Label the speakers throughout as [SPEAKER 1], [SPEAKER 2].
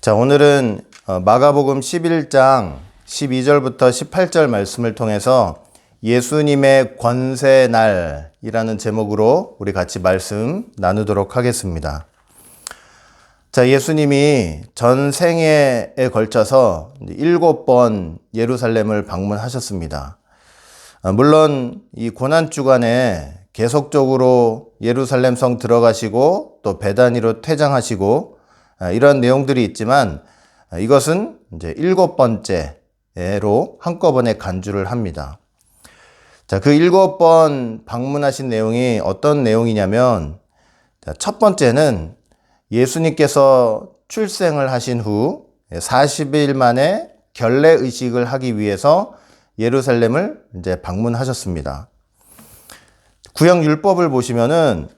[SPEAKER 1] 자, 오늘은 마가복음 11장 12절부터 18절 말씀을 통해서 예수님의 권세날이라는 제목으로 우리 같이 말씀 나누도록 하겠습니다. 자, 예수님이 전 생애에 걸쳐서 7번 예루살렘을 방문하셨습니다. 물론 이 고난주간에 계속적으로 예루살렘 성 들어가시고 또 베다니로 퇴장하시고 이런 내용들이 있지만 이것은 이제 7번째로 한꺼번에 간주를 합니다. 자, 그 7번 방문하신 내용이 어떤 내용이냐면, 첫 번째는 예수님께서 출생을 하신 후 40일 만에 결례 의식을 하기 위해서 예루살렘을 이제 방문하셨습니다. 구약 율법을 보시면은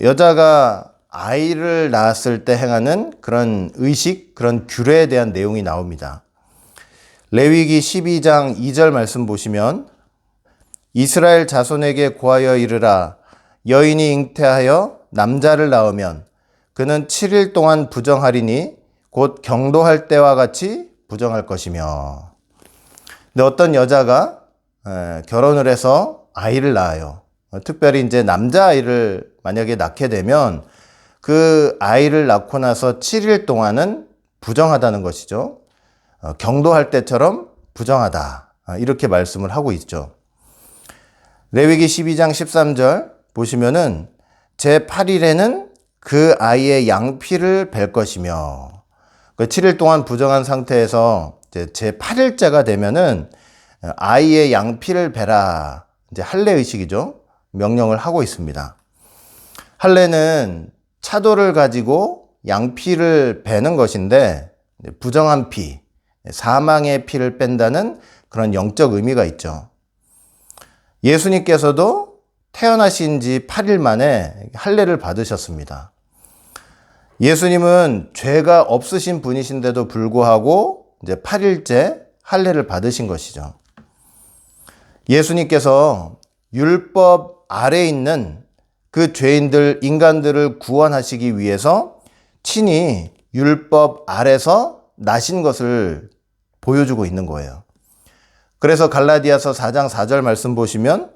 [SPEAKER 1] 여자가 아이를 낳았을 때 행하는 그런 의식, 그런 규례에 대한 내용이 나옵니다. 레위기 12장 2절 말씀 보시면 이스라엘 자손에게 고하여 이르라. 여인이 잉태하여 남자를 낳으면 그는 7일 동안 부정하리니 곧 경도할 때와 같이 부정할 것이며. 근데 어떤 여자가 결혼을 해서 아이를 낳아요. 특별히 이제 남자아이를 만약에 낳게 되면 그 아이를 낳고 나서 7일 동안은 부정하다는 것이죠. 경도할 때처럼 부정하다. 이렇게 말씀을 하고 있죠. 레위기 12장 13절 보시면은 제8일에는 그 아이의 양피를 벨 것이며, 그 7일 동안 부정한 상태에서 이제 제8일째가 되면은 아이의 양피를 베라. 이제 할례 의식이죠. 명령을 하고 있습니다. 할례는 차도를 가지고 양피를 베는 것인데 부정한 피, 사망의 피를 뺀다는 그런 영적 의미가 있죠. 예수님께서도 태어나신 지 8일 만에 할례를 받으셨습니다. 예수님은 죄가 없으신 분이신데도 불구하고 이제 8일째 할례를 받으신 것이죠. 예수님께서 율법 아래에 있는 그 죄인들, 인간들을 구원하시기 위해서 친히 율법 아래서 나신 것을 보여주고 있는 거예요. 그래서 갈라디아서 4장 4절 말씀 보시면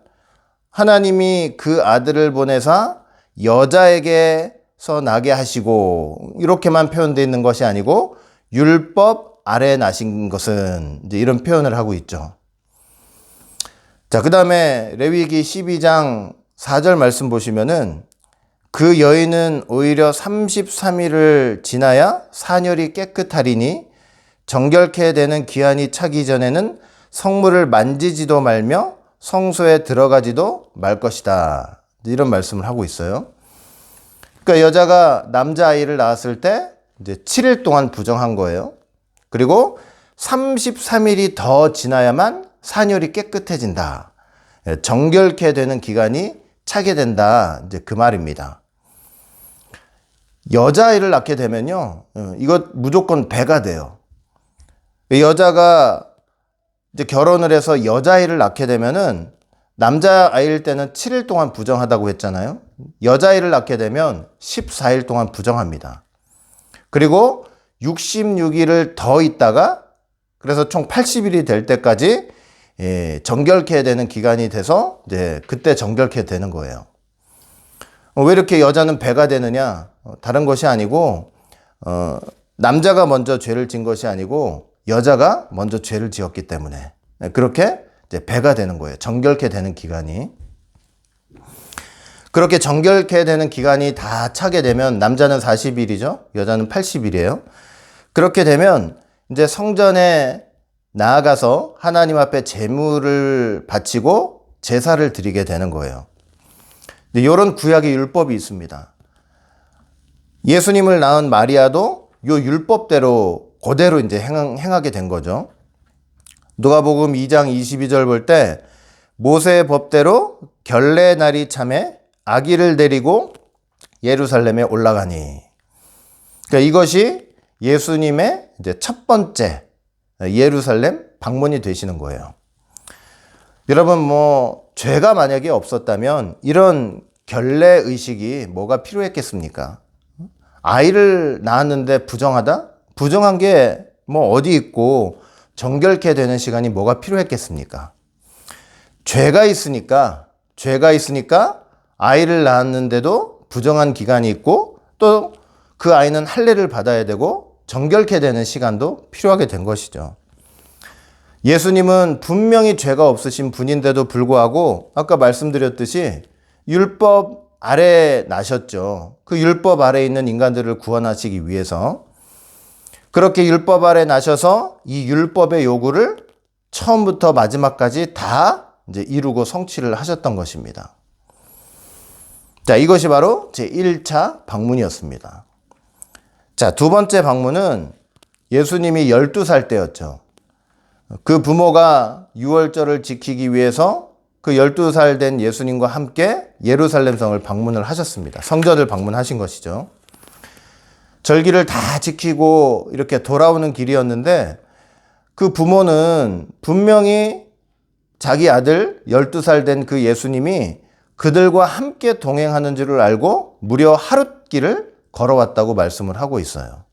[SPEAKER 1] 하나님이 그 아들을 보내사 여자에게서 나게 하시고, 이렇게만 표현되어 있는 것이 아니고 율법 아래에 나신 것은, 이제 이런 표현을 하고 있죠. 자, 그 다음에 레위기 12장 4절 말씀 보시면은 그 여인은 오히려 33일을 지나야 사녀리 깨끗하리니 정결케 되는 기한이 차기 전에는 성물을 만지지도 말며 성소에 들어가지도 말 것이다. 이런 말씀을 하고 있어요. 그러니까 여자가 남자아이를 낳았을 때 이제 7일 동안 부정한 거예요. 그리고 33일이 더 지나야만 사녀리 깨끗해진다. 정결케 되는 기간이 차게 된다. 이제 그 말입니다. 여자아이를 낳게 되면요, 이것 무조건 배가 돼요. 여자가 이제 결혼을 해서 여자아이를 낳게 되면은 남자아이일 때는 7일 동안 부정하다고 했잖아요. 여자아이를 낳게 되면 14일 동안 부정합니다. 그리고 66일을 더 있다가, 그래서 총 80일이 될 때까지 정결케 되는 기간이 돼서 이제 그때 정결케 되는 거예요. 왜 이렇게 여자는 배가 되느냐? 다른 것이 아니고 남자가 먼저 죄를 진 것이 아니고 여자가 먼저 죄를 지었기 때문에 그렇게 이제 배가 되는 거예요. 정결케 되는 기간이. 그렇게 정결케 되는 기간이 다 차게 되면 남자는 40일이죠. 여자는 80일이에요. 그렇게 되면 이제 성전에 나아가서 하나님 앞에 제물을 바치고 제사를 드리게 되는 거예요. 이런 구약의 율법이 있습니다. 예수님을 낳은 마리아도 이 율법대로 그대로 이제 행하게 된 거죠. 누가복음 2장 22절 볼 때 모세의 법대로 결례 날이 참에 아기를 데리고 예루살렘에 올라가니. 그러니까 이것이 예수님의 이제 첫 번째 예루살렘 방문이 되시는 거예요. 여러분, 죄가 만약에 없었다면 이런 결례 의식이 뭐가 필요했겠습니까? 아이를 낳았는데 부정하다? 부정한 게 뭐 어디 있고 정결케 되는 시간이 뭐가 필요했겠습니까? 죄가 있으니까 아이를 낳았는데도 부정한 기간이 있고 또 그 아이는 할례를 받아야 되고 정결케 되는 시간도 필요하게 된 것이죠. 예수님은 분명히 죄가 없으신 분인데도 불구하고 아까 말씀드렸듯이 율법 아래 나셨죠. 그 율법 아래 있는 인간들을 구원하시기 위해서 그렇게 율법 아래 나셔서 이 율법의 요구를 처음부터 마지막까지 다 이제 이루고 성취를 하셨던 것입니다. 자, 이것이 바로 제 1차 방문이었습니다. 자, 두 번째 방문은 예수님이 12살 때였죠. 그 부모가 유월절을 지키기 위해서 그 12살 된 예수님과 함께 예루살렘 성을 방문을 하셨습니다. 성전을 방문하신 것이죠. 절기를 다 지키고 이렇게 돌아오는 길이었는데 그 부모는 분명히 자기 아들 12살 된 그 예수님이 그들과 함께 동행하는 줄을 알고 무려 하룻길을 걸어왔다고 말씀을 하고 있어요.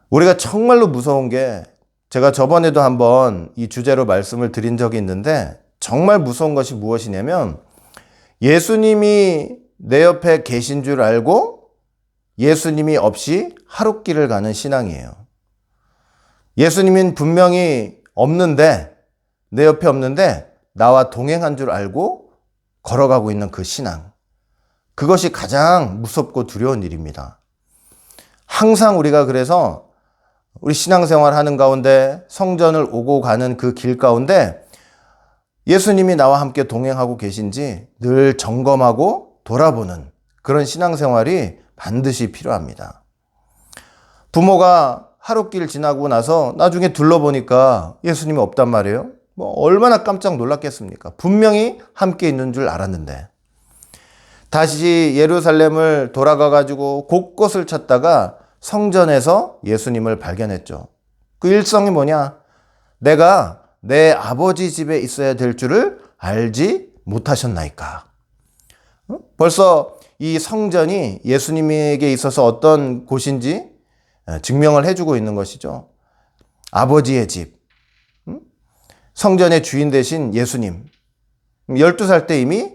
[SPEAKER 1] 우리가 정말로 무서운 게 제가 저번에도 한번 이 주제로 말씀을 드린 적이 있는데 정말 무서운 것이 무엇이냐면 예수님이 내 옆에 계신 줄 알고 예수님이 없이 하룻길을 가는 신앙이에요. 예수님은 분명히 없는데 내 옆에 없는데 나와 동행한 줄 알고 걸어가고 있는 그 신앙. 그것이 가장 무섭고 두려운 일입니다. 항상 우리가 그래서 우리 신앙생활 하는 가운데 성전을 오고 가는 그 길 가운데 예수님이 나와 함께 동행하고 계신지 늘 점검하고 돌아보는 그런 신앙생활이 반드시 필요합니다. 부모가 하룻길 지나고 나서 나중에 둘러보니까 예수님이 없단 말이에요. 뭐 얼마나 깜짝 놀랐겠습니까? 분명히 함께 있는 줄 알았는데. 다시 예루살렘을 돌아가 가지고 곳곳을 찾다가 성전에서 예수님을 발견했죠. 그 일성이 뭐냐? 내가 내 아버지 집에 있어야 될 줄을 알지 못하셨나이까? 벌써 이 성전이 예수님에게 있어서 어떤 곳인지 증명을 해주고 있는 것이죠. 아버지의 집, 성전의 주인 되신 예수님. 12살 때 이미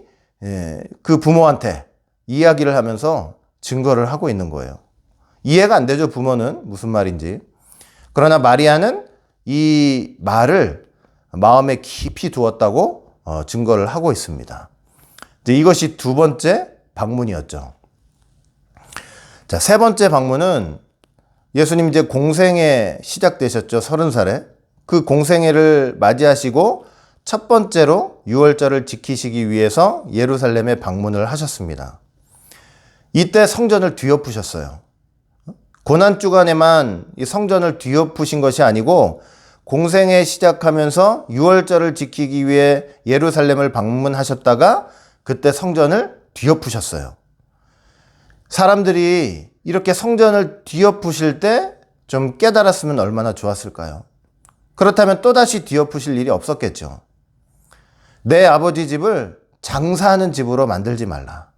[SPEAKER 1] 그 부모한테 이야기를 하면서 증거를 하고 있는 거예요. 이해가 안 되죠, 부모는 무슨 말인지. 그러나 마리아는 이 말을 마음에 깊이 두었다고 증거를 하고 있습니다. 이것이 두 번째 방문이었죠. 자, 세 번째 방문은 예수님 이제 공생애 시작되셨죠. 30살에. 그 공생애를 맞이하시고 첫 번째로 유월절을 지키시기 위해서 예루살렘에 방문을 하셨습니다. 이때 성전을 뒤엎으셨어요. 고난주간에만 이 성전을 뒤엎으신 것이 아니고 공생애 시작하면서 유월절을 지키기 위해 예루살렘을 방문하셨다가 그때 성전을 뒤엎으셨어요. 사람들이 이렇게 성전을 뒤엎으실 때 좀 깨달았으면 얼마나 좋았을까요? 그렇다면 또다시 뒤엎으실 일이 없었겠죠. 내 아버지 집을 장사하는 집으로 만들지 말라.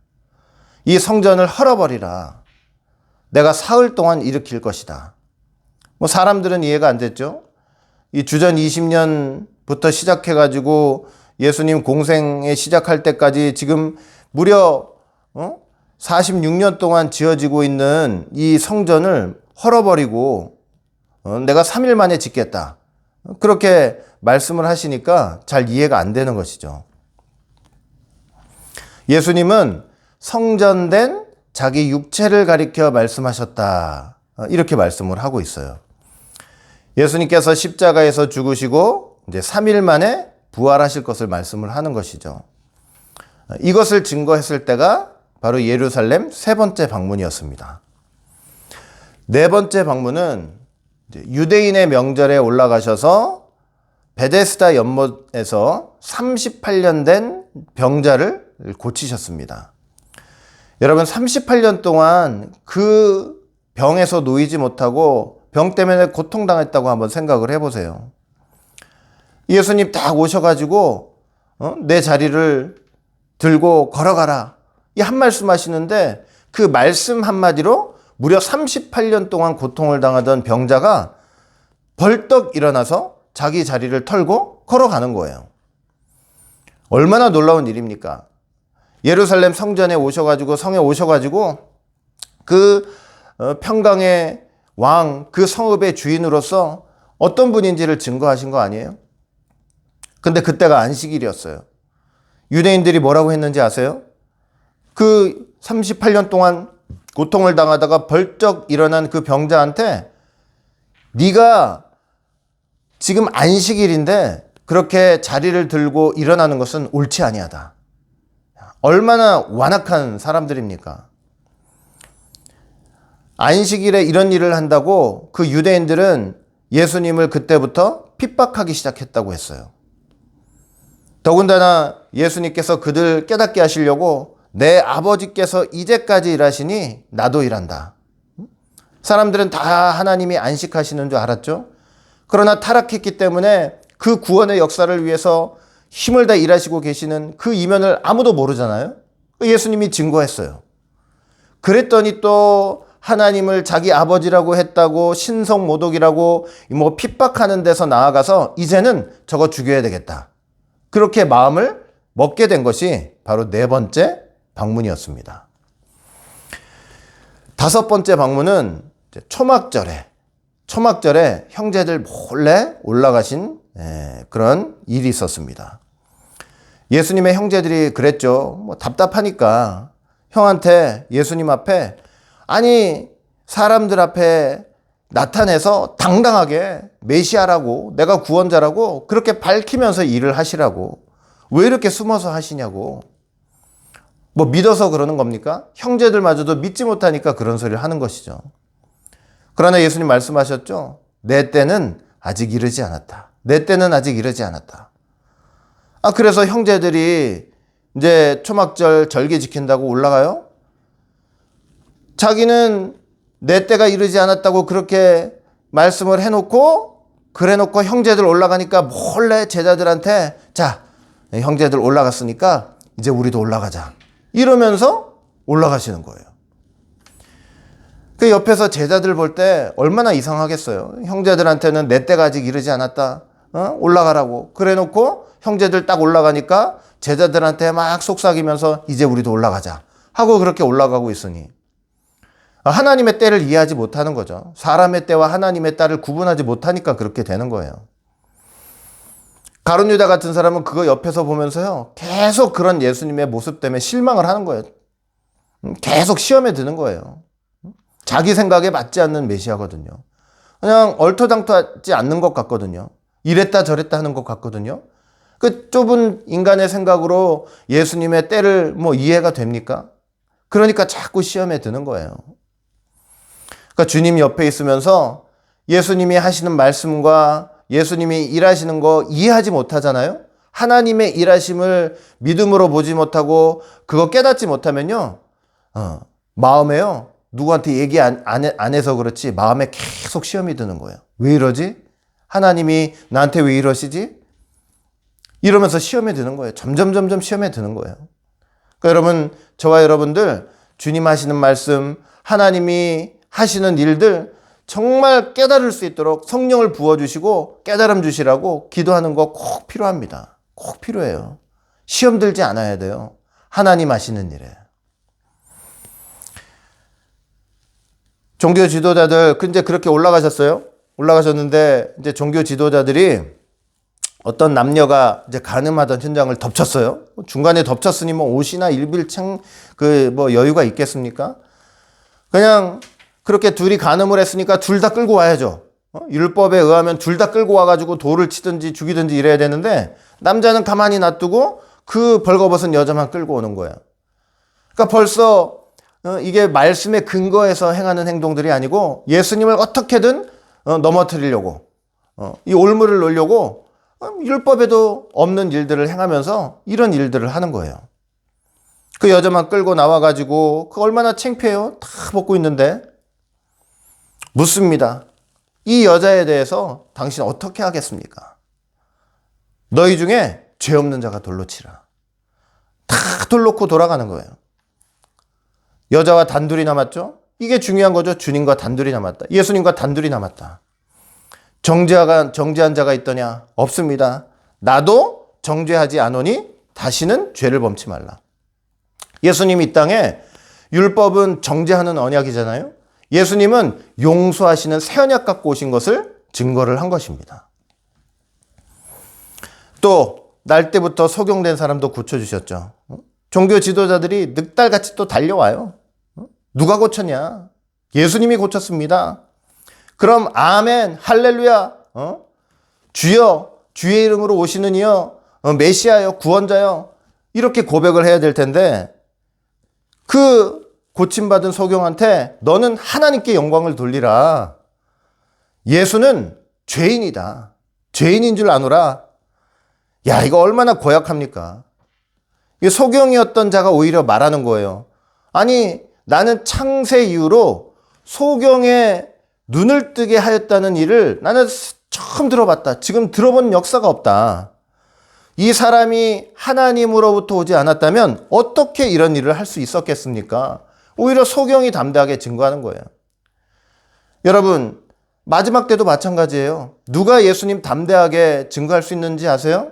[SPEAKER 1] 이 성전을 헐어버리라. 내가 사흘 동안 일으킬 것이다. 뭐 사람들은 이해가 안 됐죠. 이 주전 20년부터 시작해가지고 예수님 공생에 시작할 때까지 지금 무려 46년 동안 지어지고 있는 이 성전을 헐어버리고 내가 3일 만에 짓겠다. 그렇게 말씀을 하시니까 잘 이해가 안 되는 것이죠. 예수님은 성전된 자기 육체를 가리켜 말씀하셨다. 이렇게 말씀을 하고 있어요. 예수님께서 십자가에서 죽으시고 이제 3일 만에 부활하실 것을 말씀을 하는 것이죠. 이것을 증거했을 때가 바로 예루살렘 세 번째 방문이었습니다. 네 번째 방문은 유대인의 명절에 올라가셔서 베데스다 연못에서 38년 된 병자를 고치셨습니다. 여러분 38년 동안 그 병에서 놓이지 못하고 병 때문에 고통당했다고 한번 생각을 해보세요. 예수님 딱 오셔가지고 내 자리를 들고 걸어가라. 이 한 말씀 하시는데 그 말씀 한마디로 무려 38년 동안 고통을 당하던 병자가 벌떡 일어나서 자기 자리를 털고 걸어가는 거예요. 얼마나 놀라운 일입니까? 예루살렘 성전에 오셔가지고, 성에 오셔가지고 그 평강의 왕, 그 성읍의 주인으로서 어떤 분인지를 증거하신 거 아니에요? 근데 그때가 안식일이었어요. 유대인들이 뭐라고 했는지 아세요? 그 38년 동안 고통을 당하다가 벌쩍 일어난 그 병자한테 네가 지금 안식일인데 그렇게 자리를 들고 일어나는 것은 옳지 아니하다. 얼마나 완악한 사람들입니까? 안식일에 이런 일을 한다고 그 유대인들은 예수님을 그때부터 핍박하기 시작했다고 했어요. 더군다나 예수님께서 그들 깨닫게 하시려고 내 아버지께서 이제까지 일하시니 나도 일한다. 사람들은 다 하나님이 안식하시는 줄 알았죠. 그러나 타락했기 때문에 그 구원의 역사를 위해서 힘을 다 일하시고 계시는 그 이면을 아무도 모르잖아요. 예수님이 증거했어요. 그랬더니 또 하나님을 자기 아버지라고 했다고 신성모독이라고 뭐 핍박하는 데서 나아가서 이제는 저거 죽여야 되겠다. 그렇게 마음을 먹게 된 것이 바로 네 번째 방문이었습니다. 다섯 번째 방문은 초막절에 형제들 몰래 올라가신 그런 일이 있었습니다. 예수님의 형제들이 그랬죠. 뭐 답답하니까 형한테 예수님 앞에 아니 사람들 앞에 나타내서 당당하게 메시아라고 내가 구원자라고 그렇게 밝히면서 일을 하시라고 왜 이렇게 숨어서 하시냐고. 뭐 믿어서 그러는 겁니까? 형제들마저도 믿지 못하니까 그런 소리를 하는 것이죠. 그러나 예수님 말씀하셨죠. 내 때는 아직 이르지 않았다. 내 때는 아직 이르지 않았다. 그래서 형제들이 이제 초막절 절기 지킨다고 올라가요? 자기는 내 때가 이르지 않았다고 그렇게 말씀을 해놓고 그래놓고 형제들 올라가니까 몰래 제자들한테 자, 형제들 올라갔으니까 이제 우리도 올라가자. 이러면서 올라가시는 거예요. 그 옆에서 제자들 볼 때 얼마나 이상하겠어요. 형제들한테는 내 때가 아직 이르지 않았다. 올라가라고. 그래놓고 형제들 딱 올라가니까 제자들한테 막 속삭이면서 이제 우리도 올라가자. 하고 그렇게 올라가고 있으니 하나님의 때를 이해하지 못하는 거죠. 사람의 때와 하나님의 때를 구분하지 못하니까 그렇게 되는 거예요. 가룟 유다 같은 사람은 그거 옆에서 보면서요. 계속 그런 예수님의 모습 때문에 실망을 하는 거예요. 계속 시험에 드는 거예요. 자기 생각에 맞지 않는 메시아거든요. 그냥 얼토당토하지 않는 것 같거든요. 이랬다 저랬다 하는 것 같거든요. 그 좁은 인간의 생각으로 예수님의 때를 뭐 이해가 됩니까? 그러니까 자꾸 시험에 드는 거예요. 그러니까 주님 옆에 있으면서 예수님이 하시는 말씀과 예수님이 일하시는 거 이해하지 못하잖아요. 하나님의 일하심을 믿음으로 보지 못하고 그거 깨닫지 못하면요. 마음에요. 누구한테 얘기 안 해서 그렇지 마음에 계속 시험이 드는 거예요. 왜 이러지? 하나님이 나한테 왜 이러시지? 이러면서 시험에 드는 거예요. 점점 시험에 드는 거예요. 그러니까 여러분, 저와 여러분들 주님 하시는 말씀, 하나님이 하시는 일들 정말 깨달을 수 있도록 성령을 부어주시고 깨달음 주시라고 기도하는 거 꼭 필요합니다. 꼭 필요해요. 시험 들지 않아야 돼요. 하나님 하시는 일에. 종교 지도자들 이제 그렇게 올라가셨어요. 올라가셨는데 이제 종교 지도자들이 어떤 남녀가 이제 간음하던 현장을 덮쳤어요. 중간에 덮쳤으니 뭐 옷이나 일빌창 뭐 여유가 있겠습니까? 그냥 그렇게 둘이 간음을 했으니까 둘 다 끌고 와야죠. 율법에 의하면 둘 다 끌고 와가지고 돌을 치든지 죽이든지 이래야 되는데 남자는 가만히 놔두고 그 벌거벗은 여자만 끌고 오는 거예요. 그러니까 벌써 이게 말씀의 근거에서 행하는 행동들이 아니고 예수님을 어떻게든 넘어뜨리려고 이 올무를 놓으려고 율법에도 없는 일들을 행하면서 이런 일들을 하는 거예요. 그 여자만 끌고 나와가지고 그 얼마나 창피해요. 다 벗고 있는데 묻습니다. 이 여자에 대해서 당신 어떻게 하겠습니까? 너희 중에 죄 없는 자가 돌로 치라. 다 돌 놓고 돌아가는 거예요. 여자와 단둘이 남았죠? 이게 중요한 거죠. 주님과 단둘이 남았다. 예수님과 단둘이 남았다. 정죄한 자가 있더냐? 없습니다. 나도 정죄하지 않으니 다시는 죄를 범치 말라. 예수님이 이 땅에 율법은 정죄하는 언약이잖아요. 예수님은 용서하시는 새 언약 갖고 오신 것을 증거를 한 것입니다. 또 날 때부터 소경된 사람도 고쳐주셨죠. 종교 지도자들이 늑달같이 또 달려와요. 누가 고쳤냐? 예수님이 고쳤습니다. 그럼 아멘, 할렐루야, 주여, 주의 이름으로 오시는 이여, 메시아여, 구원자여, 이렇게 고백을 해야 될 텐데 그 고침받은 소경한테 너는 하나님께 영광을 돌리라. 예수는 죄인이다. 죄인인 줄 아노라. 야, 이거 얼마나 고약합니까? 이 소경이었던 자가 오히려 말하는 거예요. 아니, 나는 창세 이후로 소경의 눈을 뜨게 하였다는 일을 나는 처음 들어봤다. 지금 들어본 역사가 없다. 이 사람이 하나님으로부터 오지 않았다면 어떻게 이런 일을 할 수 있었겠습니까? 오히려 소경이 담대하게 증거하는 거예요. 여러분, 마지막 때도 마찬가지예요. 누가 예수님 담대하게 증거할 수 있는지 아세요?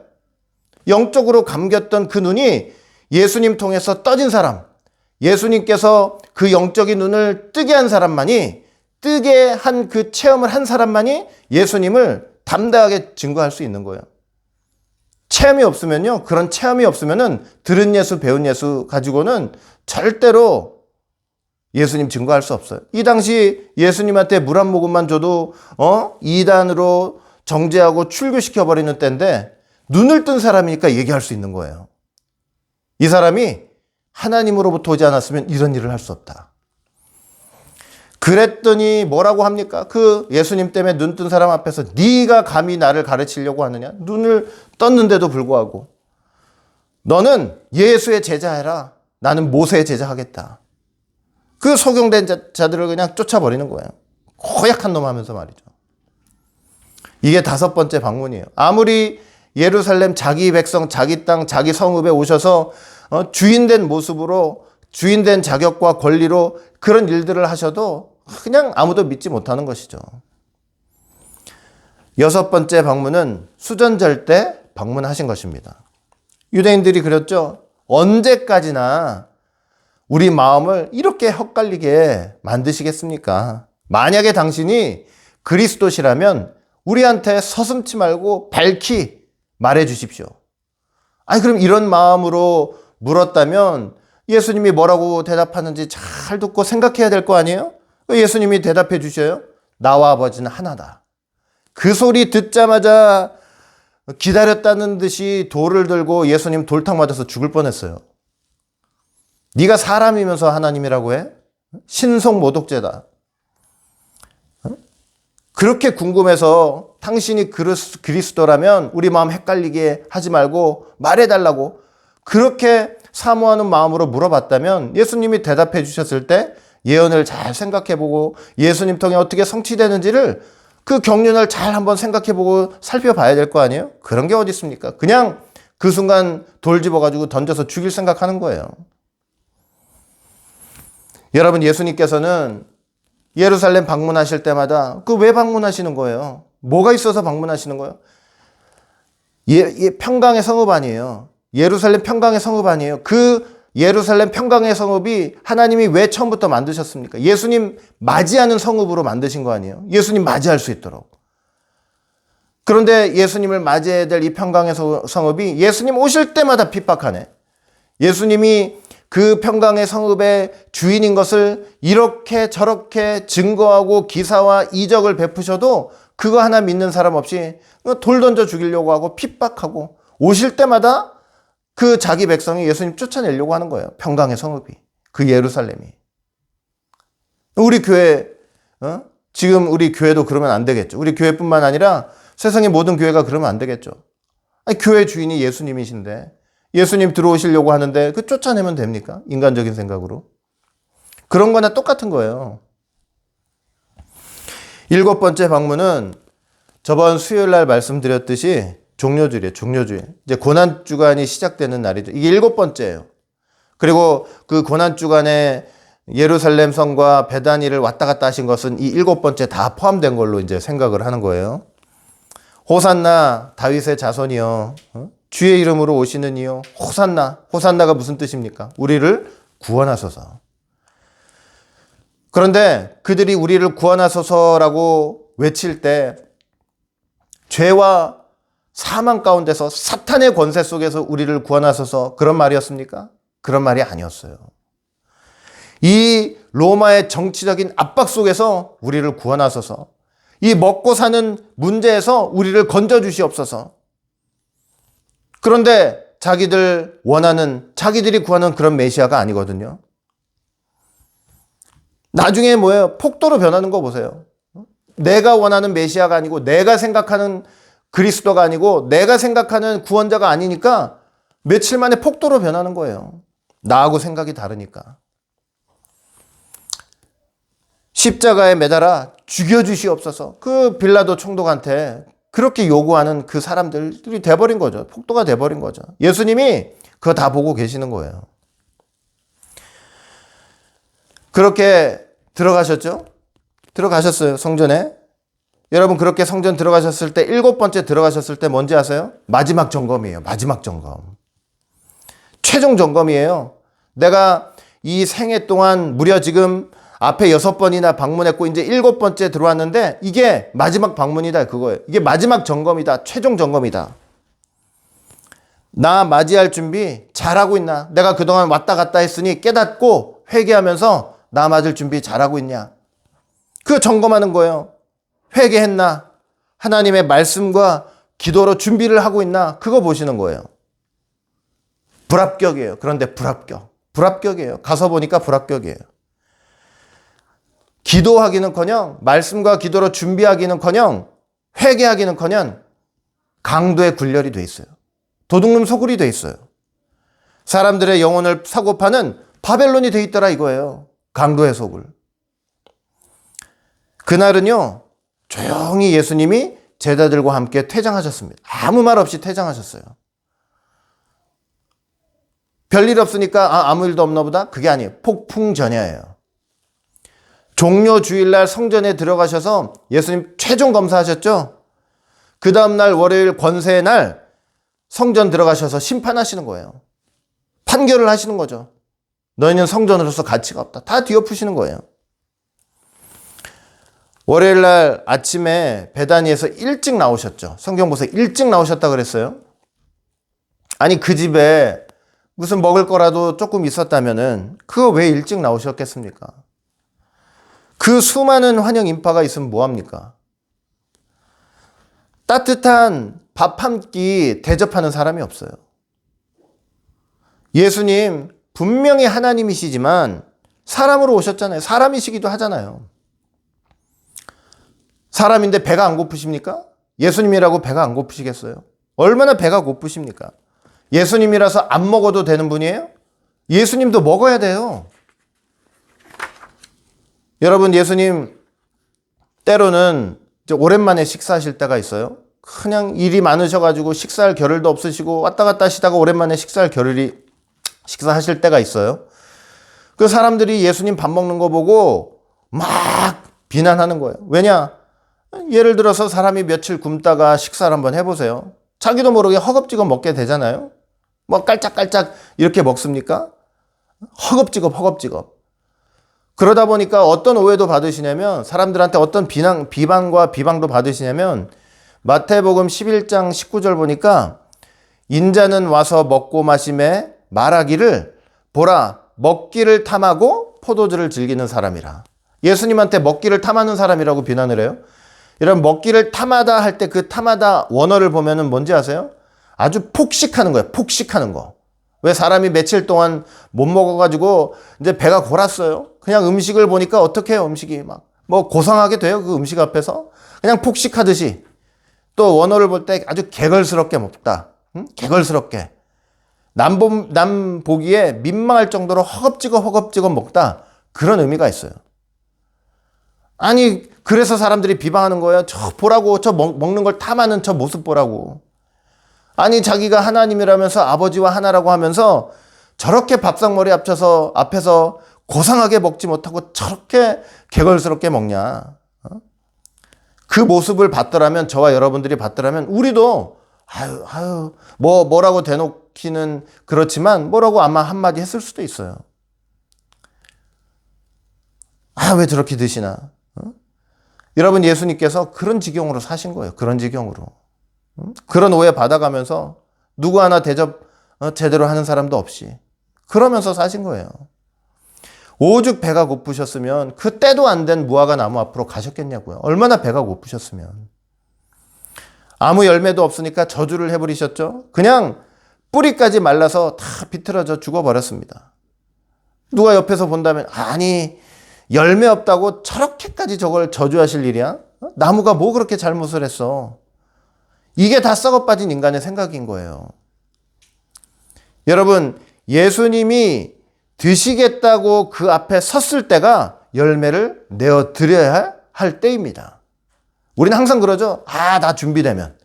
[SPEAKER 1] 영적으로 감겼던 그 눈이 예수님 통해서 떠진 사람, 예수님께서 그 영적인 눈을 뜨게 한 사람만이, 뜨게 한 그 체험을 한 사람만이 예수님을 담대하게 증거할 수 있는 거예요. 체험이 없으면요, 그런 체험이 없으면은 들은 예수, 배운 예수 가지고는 절대로 예수님 증거할 수 없어요. 이 당시 예수님한테 물 한 모금만 줘도 이단으로 정죄하고 출교시켜버리는 때인데 눈을 뜬 사람이니까 얘기할 수 있는 거예요. 이 사람이 하나님으로부터 오지 않았으면 이런 일을 할 수 없다. 그랬더니 뭐라고 합니까? 그 예수님 때문에 눈 뜬 사람 앞에서 네가 감히 나를 가르치려고 하느냐? 눈을 떴는데도 불구하고 너는 예수의 제자해라. 나는 모세의 제자하겠다. 그 소경된 자들을 그냥 쫓아버리는 거예요. 고약한 놈 하면서 말이죠. 이게 5번째 방문이에요. 아무리 예루살렘 자기 백성, 자기 땅, 자기 성읍에 오셔서 주인된 모습으로, 주인된 자격과 권리로 그런 일들을 하셔도 그냥 아무도 믿지 못하는 것이죠. 6번째 방문은 수전절 때 방문하신 것입니다. 유대인들이 그랬죠. 언제까지나 우리 마음을 이렇게 헛갈리게 만드시겠습니까? 만약에 당신이 그리스도시라면 우리한테 서슴지 말고 밝히 말해 주십시오. 아니, 그럼 이런 마음으로 물었다면 예수님이 뭐라고 대답하는지 잘 듣고 생각해야 될 거 아니에요? 예수님이 대답해 주셔요. 나와 아버지는 하나다. 그 소리 듣자마자 기다렸다는 듯이 돌을 들고 예수님 돌탕 맞아서 죽을 뻔했어요. 네가 사람이면서 하나님이라고 해? 신성 모독죄다. 그렇게 궁금해서 당신이 그리스도라면 우리 마음 헷갈리게 하지 말고 말해달라고 그렇게 사모하는 마음으로 물어봤다면 예수님이 대답해 주셨을 때 예언을 잘 생각해보고 예수님 통해 어떻게 성취되는지를 그 경륜을 잘 한번 생각해보고 살펴봐야 될 거 아니에요? 그런 게 어디 있습니까? 그냥 그 순간 돌 집어가지고 던져서 죽일 생각하는 거예요. 여러분, 예수님께서는 예루살렘 방문하실 때마다 그 왜 방문하시는 거예요? 뭐가 있어서 방문하시는 거예요? 평강의 성읍 아니에요. 예루살렘 평강의 성읍 아니에요. 그 예루살렘 평강의 성읍이 하나님이 왜 처음부터 만드셨습니까? 예수님 맞이하는 성읍으로 만드신 거 아니에요? 예수님 맞이할 수 있도록. 그런데 예수님을 맞이해야 될 이 평강의 성읍이 예수님 오실 때마다 핍박하네. 예수님이 그 평강의 성읍의 주인인 것을 이렇게 저렇게 증거하고 기사와 이적을 베푸셔도 그거 하나 믿는 사람 없이 돌 던져 죽이려고 하고 핍박하고 오실 때마다 그 자기 백성이 예수님 쫓아내려고 하는 거예요. 평강의 성읍이. 그 예루살렘이. 우리 교회, 지금 우리 교회도 그러면 안 되겠죠. 우리 교회뿐만 아니라 세상의 모든 교회가 그러면 안 되겠죠. 아니, 교회 주인이 예수님이신데 예수님 들어오시려고 하는데 그 쫓아내면 됩니까? 인간적인 생각으로. 그런 거나 똑같은 거예요. 7번째 방문은 저번 수요일 날 말씀드렸듯이 종료주일이에요. 종료주일. 이제 고난주간이 시작되는 날이죠. 이게 7번째예요. 그리고 그 고난주간에 예루살렘 성과 베다니를 왔다 갔다 하신 것은 이 7번째 다 포함된 걸로 이제 생각을 하는 거예요. 호산나 다윗의 자손이여, 주의 이름으로 오시는 이여, 호산나. 호산나가 무슨 뜻입니까? 우리를 구원하소서. 그런데 그들이 우리를 구원하소서라고 외칠 때 죄와 사망 가운데서 사탄의 권세 속에서 우리를 구원하소서, 그런 말이었습니까? 그런 말이 아니었어요. 이 로마의 정치적인 압박 속에서 우리를 구원하소서, 이 먹고 사는 문제에서 우리를 건져주시옵소서. 그런데 자기들이 구하는 그런 메시아가 아니거든요. 나중에 뭐예요? 폭도로 변하는 거 보세요. 내가 원하는 메시아가 아니고, 내가 생각하는 그리스도가 아니고, 내가 생각하는 구원자가 아니니까 며칠 만에 폭도로 변하는 거예요. 나하고 생각이 다르니까. 십자가에 매달아 죽여주시옵소서. 그 빌라도 총독한테 그렇게 요구하는 그 사람들이 돼버린 거죠. 폭도가 돼버린 거죠. 예수님이 그거 다 보고 계시는 거예요. 그렇게 들어가셨죠? 들어가셨어요, 성전에. 여러분, 그렇게 성전 들어가셨을 때, 7번째 들어가셨을 때 뭔지 아세요? 마지막 점검이에요. 마지막 점검. 최종 점검이에요. 내가 이 생애 동안 무려 지금 앞에 6번이나 방문했고 이제 7번째 들어왔는데 이게 마지막 방문이다, 그거예요. 이게 마지막 점검이다. 최종 점검이다. 나 맞이할 준비 잘하고 있나? 내가 그동안 왔다 갔다 했으니 깨닫고 회개하면서 나 맞을 준비 잘하고 있냐? 그 점검하는 거예요. 회개했나? 하나님의 말씀과 기도로 준비를 하고 있나? 그거 보시는 거예요. 불합격이에요. 그런데 불합격이에요. 가서 보니까 불합격이에요. 기도하기는커녕, 말씀과 기도로 준비하기는커녕, 회개하기는커녕 강도의 굴렬이 돼 있어요. 도둑놈 소굴이 돼 있어요. 사람들의 영혼을 사고 파는 바벨론이 돼 있더라, 이거예요. 강도의 소굴. 그날은요, 조용히 예수님이 제자들과 함께 퇴장하셨습니다. 아무 말 없이 퇴장하셨어요. 별일 없으니까 아무 일도 없나 보다? 그게 아니에요. 폭풍전야예요. 종료 주일날 성전에 들어가셔서 예수님 최종 검사하셨죠? 그 다음날 월요일 권세의 날 성전 들어가셔서 심판하시는 거예요. 판결을 하시는 거죠. 너희는 성전으로서 가치가 없다. 다 뒤엎으시는 거예요. 월요일날 아침에 베다니에서 일찍 나오셨죠. 성경 보세요. 일찍 나오셨다 그랬어요. 아니, 그 집에 무슨 먹을 거라도 조금 있었다면은 그거 왜 일찍 나오셨겠습니까? 그 수많은 환영 인파가 있으면 뭐합니까? 따뜻한 밥 한 끼 대접하는 사람이 없어요. 예수님 분명히 하나님이시지만 사람으로 오셨잖아요. 사람이시기도 하잖아요. 사람인데 배가 안 고프십니까? 예수님이라고 배가 안 고프시겠어요? 얼마나 배가 고프십니까? 예수님이라서 안 먹어도 되는 분이에요? 예수님도 먹어야 돼요. 여러분, 예수님 때로는 이제 오랜만에 식사하실 때가 있어요. 그냥 일이 많으셔가지고 식사할 겨를도 없으시고 왔다 갔다 하시다가 오랜만에 식사하실 때가 있어요. 그 사람들이 예수님 밥 먹는 거 보고 막 비난하는 거예요. 왜냐? 예를 들어서 사람이 며칠 굶다가 식사를 한번 해보세요. 자기도 모르게 허겁지겁 먹게 되잖아요. 뭐 깔짝깔짝 이렇게 먹습니까? 허겁지겁. 그러다 보니까 어떤 오해도 받으시냐면, 사람들한테 어떤 비방과 비방도 받으시냐면, 마태복음 11장 19절 보니까 인자는 와서 먹고 마심에 말하기를 보라 먹기를 탐하고 포도주를 즐기는 사람이라. 예수님한테 먹기를 탐하는 사람이라고 비난을 해요. 이런 먹기를 탐하다 할 때 그 탐하다 원어를 보면은 뭔지 아세요? 아주 폭식하는 거예요. 폭식하는 거. 왜 사람이 며칠 동안 못 먹어가지고 이제 배가 골았어요. 그냥 음식을 보니까 어떻게 해요? 음식이 막 뭐 고상하게 돼요. 그 음식 앞에서 그냥 폭식하듯이. 또 원어를 볼 때 아주 개걸스럽게 먹다. 개걸스럽게. 남 보기에 민망할 정도로 허겁지겁 먹다. 그런 의미가 있어요. 아니, 그래서 사람들이 비방하는 거예요. 저 보라고, 저 먹는 걸 탐하는 저 모습 보라고. 아니, 자기가 하나님이라면서 아버지와 하나라고 하면서 저렇게 밥상머리 앞에서 고상하게 먹지 못하고 저렇게 개걸스럽게 먹냐? 그 모습을 봤더라면, 저와 여러분들이 봤더라면 우리도 뭐라고 대놓기는 그렇지만 뭐라고 아마 한마디 했을 수도 있어요. 왜 저렇게 드시나? 여러분, 예수님께서 그런 지경으로 사신 거예요. 그런 지경으로. 그런 오해 받아가면서 누구 하나 대접 제대로 하는 사람도 없이 그러면서 사신 거예요. 오죽 배가 고프셨으면 그 때도 안 된 무화과 나무 앞으로 가셨겠냐고요. 얼마나 배가 고프셨으면. 아무 열매도 없으니까 저주를 해버리셨죠. 그냥 뿌리까지 말라서 다 비틀어져 죽어버렸습니다. 누가 옆에서 본다면 아니 열매 없다고 저렇게까지 저걸 저주하실 일이야? 나무가 뭐 그렇게 잘못을 했어? 이게 다 썩어 빠진 인간의 생각인 거예요. 여러분, 예수님이 드시겠다고 그 앞에 섰을 때가 열매를 내어드려야 할 때입니다. 우리는 항상 그러죠. 다 준비되면,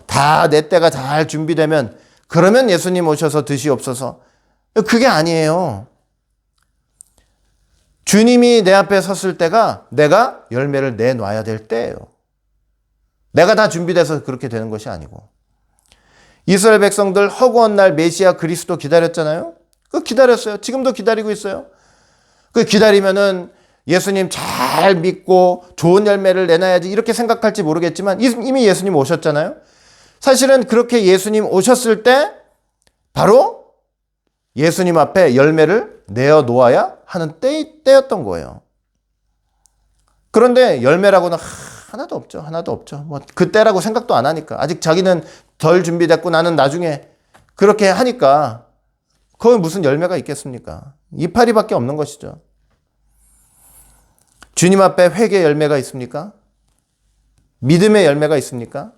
[SPEAKER 1] 다 내 때가 잘 준비되면, 그러면 예수님 오셔서 드시옵소서. 그게 아니에요. 주님이 내 앞에 섰을 때가 내가 열매를 내놔야 될 때예요. 내가 다 준비돼서 그렇게 되는 것이 아니고. 이스라엘 백성들 허구한 날 메시아 그리스도 기다렸잖아요. 그 기다렸어요. 지금도 기다리고 있어요. 그 기다리면은 예수님 잘 믿고 좋은 열매를 내놔야지 이렇게 생각할지 모르겠지만 이미 예수님 오셨잖아요. 사실은 그렇게 예수님 오셨을 때 바로 예수님 앞에 열매를 내어 놓아야 하는 때였던 거예요. 그런데 열매라고는 하나도 없죠. 하나도 없죠. 뭐 그때라고 생각도 안 하니까. 아직 자기는 덜 준비됐고 나는 나중에 그렇게 하니까 거기 무슨 열매가 있겠습니까? 이파리밖에 없는 것이죠. 주님 앞에 회개의 열매가 있습니까? 믿음의 열매가 있습니까?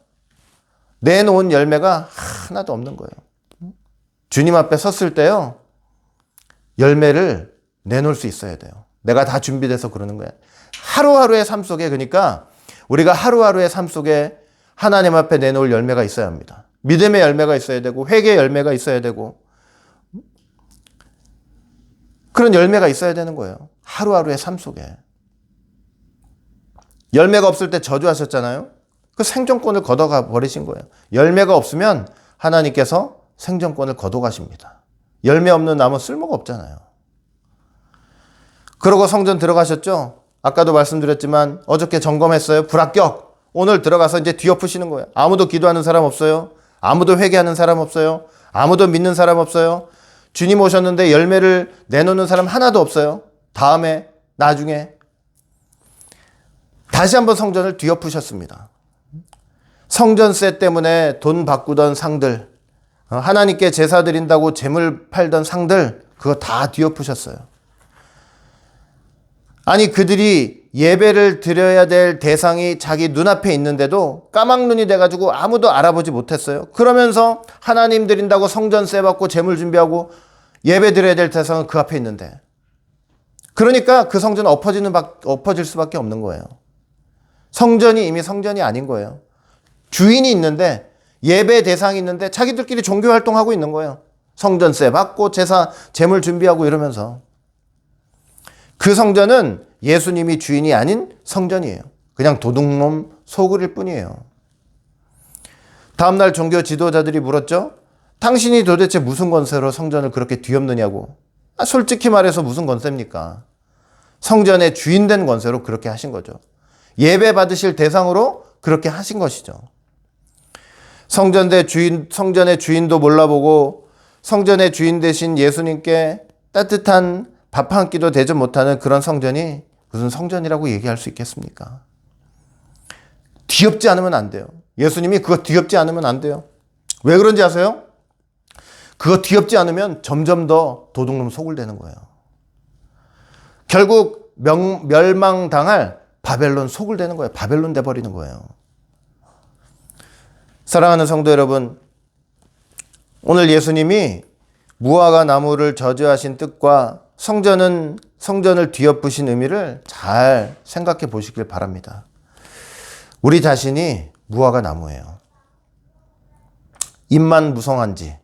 [SPEAKER 1] 내놓은 열매가 하나도 없는 거예요. 주님 앞에 섰을 때요, 열매를 내놓을 수 있어야 돼요. 내가 다 준비돼서 그러는 거예요. 하루하루의 삶 속에, 그러니까 우리가 하루하루의 삶 속에 하나님 앞에 내놓을 열매가 있어야 합니다. 믿음의 열매가 있어야 되고, 회개의 열매가 있어야 되고, 그런 열매가 있어야 되는 거예요. 하루하루의 삶 속에. 열매가 없을 때 저주하셨잖아요. 그 생존권을 걷어가 버리신 거예요. 열매가 없으면 하나님께서 생존권을 걷어가십니다. 열매 없는 나무 쓸모가 없잖아요. 그러고 성전 들어가셨죠? 아까도 말씀드렸지만 어저께 점검했어요. 불합격. 오늘 들어가서 이제 뒤엎으시는 거예요. 아무도 기도하는 사람 없어요. 아무도 회개하는 사람 없어요. 아무도 믿는 사람 없어요. 주님 오셨는데 열매를 내놓는 사람 하나도 없어요. 다음에, 나중에 다시 한번 성전을 뒤엎으셨습니다. 성전세 때문에 돈 바꾸던 상들, 하나님께 제사 드린다고 재물 팔던 상들, 그거 다 뒤엎으셨어요. 아니, 그들이 예배를 드려야 될 대상이 자기 눈앞에 있는데도 까막눈이 돼가지고 아무도 알아보지 못했어요. 그러면서 하나님 드린다고 성전세 받고 재물 준비하고 예배 드려야 될 대상은 그 앞에 있는데, 그러니까 그 성전은 엎어질 수밖에 없는 거예요. 성전이 이미 성전이 아닌 거예요. 주인이 있는데, 예배 대상이 있는데 자기들끼리 종교 활동하고 있는 거예요. 성전세 받고 제사 재물 준비하고 이러면서. 그 성전은 예수님이 주인이 아닌 성전이에요. 그냥 도둑놈 소굴일 뿐이에요. 다음날 종교 지도자들이 물었죠. 당신이 도대체 무슨 권세로 성전을 그렇게 뒤엎느냐고. 솔직히 말해서 무슨 권세입니까? 성전의 주인된 권세로 그렇게 하신 거죠. 예배 받으실 대상으로 그렇게 하신 것이죠. 성전의 주인도 몰라보고 성전의 주인 되신 예수님께 따뜻한 밥 한 끼도 대접 못하는 그런 성전이 무슨 성전이라고 얘기할 수 있겠습니까? 뒤엎지 않으면 안 돼요. 예수님이 그거 뒤엎지 않으면 안 돼요. 왜 그런지 아세요? 그거 뒤엎지 않으면 점점 더 도둑놈 속을 되는 거예요. 결국 멸망당할 바벨론 속을 되는 거예요. 바벨론 돼버리는 거예요. 사랑하는 성도 여러분, 오늘 예수님이 무화과 나무를 저주하신 뜻과 성전을 뒤엎으신 의미를 잘 생각해 보시길 바랍니다. 우리 자신이 무화과 나무예요. 잎만 무성한지,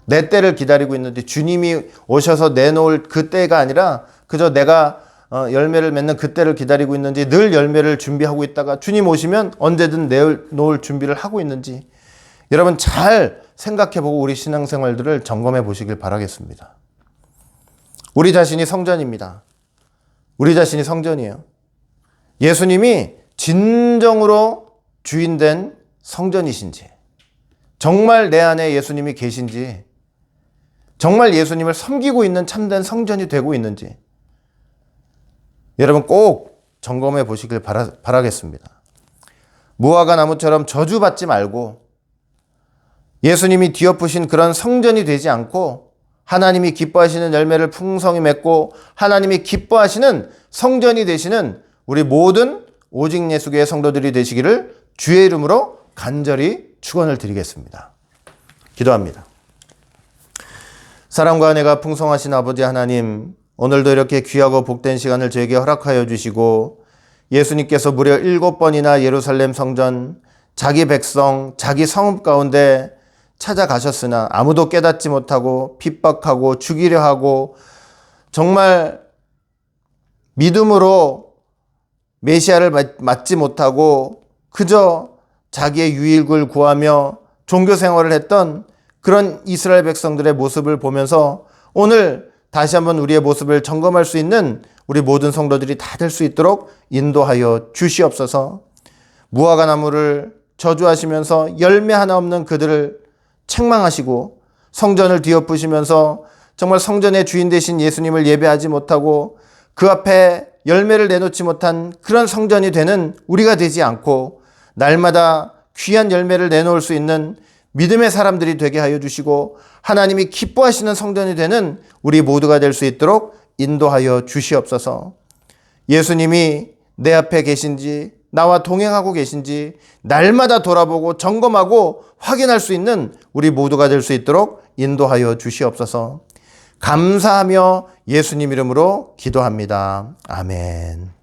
[SPEAKER 1] 내 때를 기다리고 있는지, 주님이 오셔서 내놓을 그 때가 아니라 그저 내가 열매를 맺는 그 때를 기다리고 있는지, 늘 열매를 준비하고 있다가 주님 오시면 언제든 내놓을 준비를 하고 있는지, 여러분 잘 생각해보고 우리 신앙생활들을 점검해 보시길 바라겠습니다. 우리 자신이 성전입니다. 우리 자신이 성전이에요. 예수님이 진정으로 주인된 성전이신지, 정말 내 안에 예수님이 계신지, 정말 예수님을 섬기고 있는 참된 성전이 되고 있는지 여러분 꼭 점검해 보시길 바라겠습니다. 무화과 나무처럼 저주받지 말고 예수님이 뒤엎으신 그런 성전이 되지 않고 하나님이 기뻐하시는 열매를 풍성히 맺고 하나님이 기뻐하시는 성전이 되시는 우리 모든 오직 예수교회 성도들이 되시기를 주의 이름으로 간절히 축원을 드리겠습니다. 기도합니다. 사랑과 은혜가 풍성하신 아버지 하나님, 오늘도 이렇게 귀하고 복된 시간을 저에게 허락하여 주시고 예수님께서 무려 7번이나 예루살렘 성전, 자기 백성, 자기 성읍 가운데 찾아가셨으나 아무도 깨닫지 못하고 핍박하고 죽이려 하고 정말 믿음으로 메시아를 맞지 못하고 그저 자기의 유익을 구하며 종교 생활을 했던 그런 이스라엘 백성들의 모습을 보면서 오늘 다시 한번 우리의 모습을 점검할 수 있는 우리 모든 성도들이 다 될 수 있도록 인도하여 주시옵소서. 무화과 나무를 저주하시면서 열매 하나 없는 그들을 책망하시고 성전을 뒤엎으시면서 정말 성전의 주인 되신 예수님을 예배하지 못하고 그 앞에 열매를 내놓지 못한 그런 성전이 되는 우리가 되지 않고 날마다 귀한 열매를 내놓을 수 있는 믿음의 사람들이 되게 하여 주시고 하나님이 기뻐하시는 성전이 되는 우리 모두가 될 수 있도록 인도하여 주시옵소서. 예수님이 내 앞에 계신지 나와 동행하고 계신지 날마다 돌아보고 점검하고 확인할 수 있는 우리 모두가 될 수 있도록 인도하여 주시옵소서. 감사하며 예수님 이름으로 기도합니다. 아멘.